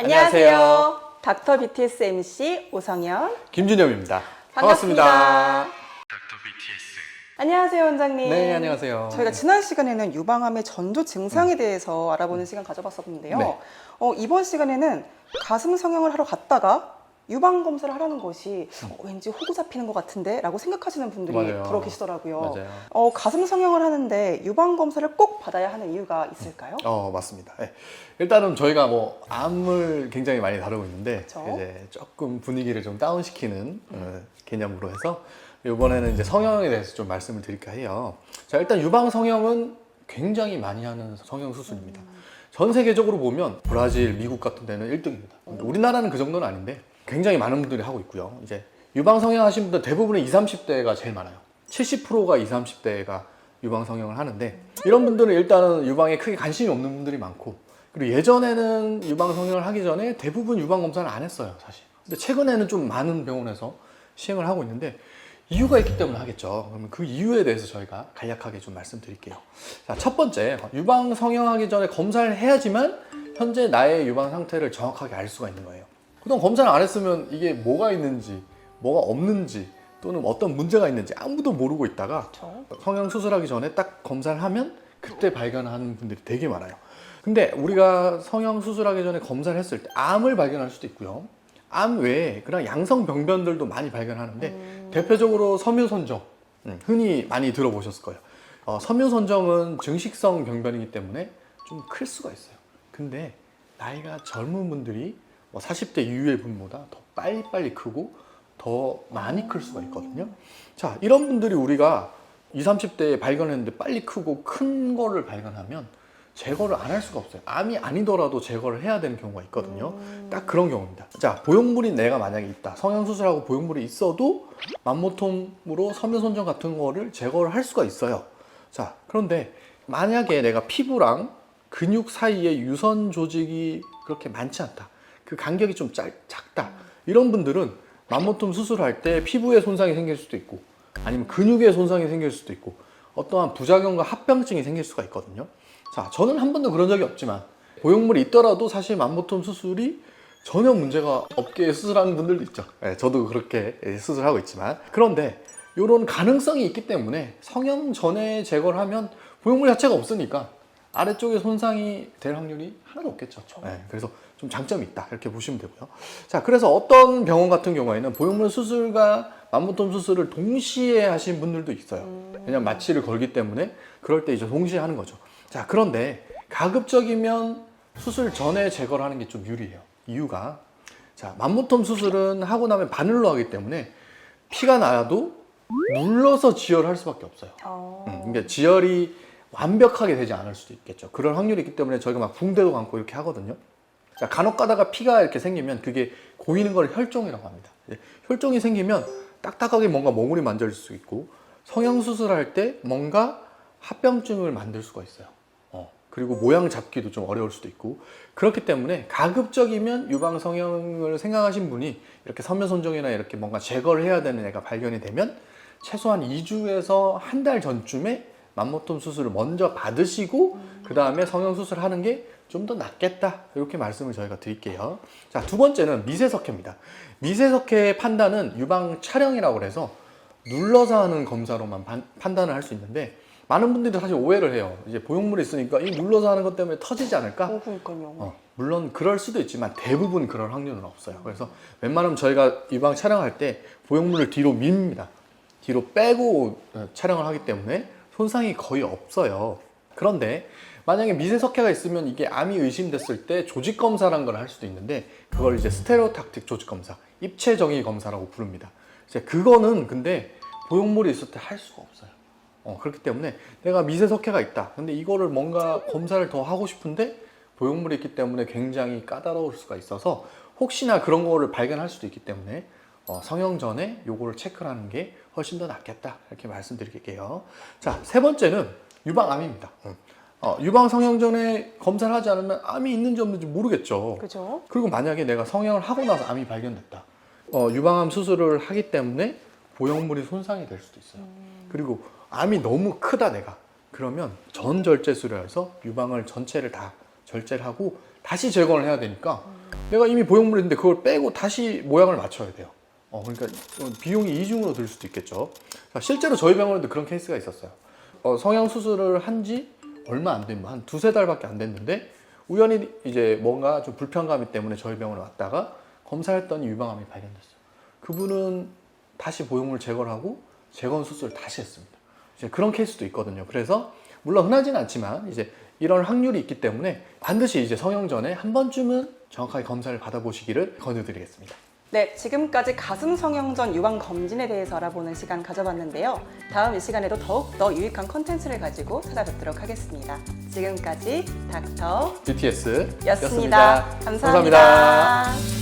안녕하세요. 닥터 BTS MC 오성현, 김준엽입니다. 반갑습니다. 닥터 BTS. 안녕하세요, 원장님. 네, 안녕하세요. 저희가 지난 시간에는 유방암의 전조 증상에 대해서 알아보는 시간 가져봤었는데요. 네. 이번 시간에는 가슴 성형을 하러 갔다가 유방 검사를 하라는 것이 왠지 호구 잡히는 것 같은데 라고 생각하시는 분들이 맞아요. 들어 계시더라고요. 맞아요. 가슴 성형을 하는데 유방 검사를 꼭 받아야 하는 이유가 있을까요? 맞습니다. 네. 일단은 저희가 뭐 암을 굉장히 많이 다루고 있는데 그쵸? 이제 조금 분위기를 좀 다운시키는 개념으로 해서 이번에는 이제 성형에 대해서 좀 말씀을 드릴까 해요. 자, 일단 유방 성형은 굉장히 많이 하는 성형 수술입니다. 전 세계적으로 보면 브라질, 미국 같은 데는 1등입니다. 우리나라는 그 정도는 아닌데 굉장히 많은 분들이 하고 있고요. 이제 유방 성형 하신 분들 대부분은 20, 30대가 제일 많아요. 70%가 20, 30대가 유방 성형을 하는데 이런 분들은 일단은 유방에 크게 관심이 없는 분들이 많고, 그리고 예전에는 유방 성형을 하기 전에 대부분 유방 검사를 안 했어요, 사실. 근데 최근에는 좀 많은 병원에서 시행을 하고 있는데 이유가 있기 때문에 하겠죠. 그러면 그 이유에 대해서 저희가 간략하게 좀 말씀드릴게요. 자, 첫 번째, 유방 성형하기 전에 검사를 해야지만 현재 나의 유방 상태를 정확하게 알 수가 있는 거예요. 그동안 검사를 안 했으면 이게 뭐가 있는지, 뭐가 없는지, 또는 어떤 문제가 있는지 아무도 모르고 있다가 그렇죠. 성형 수술하기 전에 딱 검사를 하면 그때 발견하는 분들이 되게 많아요. 근데 우리가 성형 수술하기 전에 검사를 했을 때 암을 발견할 수도 있고요. 암 외에 그냥 양성 병변들도 많이 발견하는데 대표적으로 섬유선정, 흔히 많이 들어보셨을 거예요. 섬유선정은 증식성 병변이기 때문에 좀 클 수가 있어요. 근데 나이가 젊은 분들이 40대 이후의 분보다 더 빨리빨리 크고 더 많이 클 수가 있거든요. 자, 이런 분들이 우리가 20, 30대에 발견했는데 빨리 크고 큰 거를 발견하면 제거를 안 할 수가 없어요. 암이 아니더라도 제거를 해야 되는 경우가 있거든요. 딱 그런 경우입니다. 자, 보형물이 내가 만약에 있다. 성형수술하고 보형물이 있어도 맘모톰으로 섬유선정 같은 거를 제거를 할 수가 있어요. 자, 그런데 만약에 내가 피부랑 근육 사이에 유선 조직이 그렇게 많지 않다. 그 간격이 좀 작다. 이런 분들은 맘모톰 수술할 때 피부에 손상이 생길 수도 있고 아니면 근육에 손상이 생길 수도 있고 어떠한 부작용과 합병증이 생길 수가 있거든요. 자, 저는 한 번도 그런 적이 없지만 보형물이 있더라도 사실 맘모톰 수술이 전혀 문제가 없게 수술하는 분들도 있죠. 네, 저도 그렇게 수술하고 있지만, 그런데 이런 가능성이 있기 때문에 성형 전에 제거를 하면 보형물 자체가 없으니까 아래쪽에 손상이 될 확률이 하나도 없겠죠. 네, 그래서 좀 장점이 있다 이렇게 보시면 되고요. 자, 그래서 어떤 병원 같은 경우에는 보형물 수술과 맘모톰 수술을 동시에 하신 분들도 있어요. 왜냐면 마취를 걸기 때문에 그럴 때 이제 동시에 하는 거죠. 자, 그런데 가급적이면 수술 전에 제거를 하는 게 좀 유리해요. 이유가, 자, 맘모톰 수술은 하고 나면 바늘로 하기 때문에 피가 나도 눌러서 지혈을 할 수밖에 없어요. 그러니까 지혈이 완벽하게 되지 않을 수도 있겠죠. 그런 확률이 있기 때문에 저희가 막 붕대도 감고 이렇게 하거든요. 자, 간혹 가다가 피가 이렇게 생기면 그게 고이는 걸 혈종이라고 합니다. 혈종이 생기면 딱딱하게 뭔가 몽울이 만들 수 있고 성형수술할 때 뭔가 합병증을 만들 수가 있어요. 그리고 모양 잡기도 좀 어려울 수도 있고, 그렇기 때문에 가급적이면 유방 성형을 생각하신 분이 이렇게 섬유선정이나 이렇게 뭔가 제거를 해야 되는 애가 발견이 되면 최소한 2주에서 한 달 전쯤에 맘모톰 수술을 먼저 받으시고 그 다음에 성형수술 하는 게 좀 더 낫겠다, 이렇게 말씀을 저희가 드릴게요. 자, 두 번째는 미세석회입니다. 미세석회의 판단은 유방 촬영이라고 해서 눌러서 하는 검사로만 판단을 할 수 있는데, 많은 분들이 사실 오해를 해요. 이제 보형물이 있으니까 이 눌러서 하는 것 때문에 터지지 않을까? 그러니까요. 물론 그럴 수도 있지만 대부분 그럴 확률은 없어요. 그래서 웬만하면 저희가 유방 촬영할 때 보형물을 뒤로 밉니다. 뒤로 빼고 촬영을 하기 때문에 손상이 거의 없어요. 그런데 만약에 미세석회가 있으면 이게 암이 의심됐을 때 조직검사라는 걸 할 수도 있는데, 그걸 이제 스테레오탁틱 조직검사, 입체정의 검사라고 부릅니다. 이제 그거는 근데 보형물이 있을 때 할 수가 없어요. 그렇기 때문에 내가 미세석회가 있다. 근데 이거를 뭔가 검사를 더 하고 싶은데 보형물이 있기 때문에 굉장히 까다로울 수가 있어서 혹시나 그런 거를 발견할 수도 있기 때문에 성형 전에 요거를 체크를 하는 게 훨씬 더 낫겠다, 이렇게 말씀드릴게요. 자, 세 번째는 유방암입니다. 유방 성형 전에 검사를 하지 않으면 암이 있는지 없는지 모르겠죠. 그죠? 그리고 만약에 내가 성형을 하고 나서 암이 발견됐다. 유방암 수술을 하기 때문에 보형물이 손상이 될 수도 있어요. 그리고 암이 너무 크다 내가. 그러면 전절제술을 해서 유방을 전체를 다 절제를 하고 다시 제거를 해야 되니까 내가 이미 보형물이 있는데 그걸 빼고 다시 모양을 맞춰야 돼요. 그러니까 비용이 이중으로 들 수도 있겠죠. 자, 실제로 저희 병원에도 그런 케이스가 있었어요. 성형 수술을 한 지 얼마 안 된, 한 두세 달밖에 안 됐는데 우연히 이제 뭔가 좀 불편감이 때문에 저희 병원에 왔다가 검사했더니 유방암이 발견됐어요. 그분은 다시 보형물 제거를 하고 재건 수술을 다시 했습니다. 이제 그런 케이스도 있거든요. 그래서 물론 흔하지는 않지만 이제 이런 확률이 있기 때문에 반드시 이제 성형 전에 한 번쯤은 정확하게 검사를 받아보시기를 권유드리겠습니다. 네, 지금까지 가슴 성형 전 유방 검진에 대해서 알아보는 시간 가져봤는데요. 다음 이 시간에도 더욱더 유익한 컨텐츠를 가지고 찾아뵙도록 하겠습니다. 지금까지 닥터 BTS 였습니다. 감사합니다.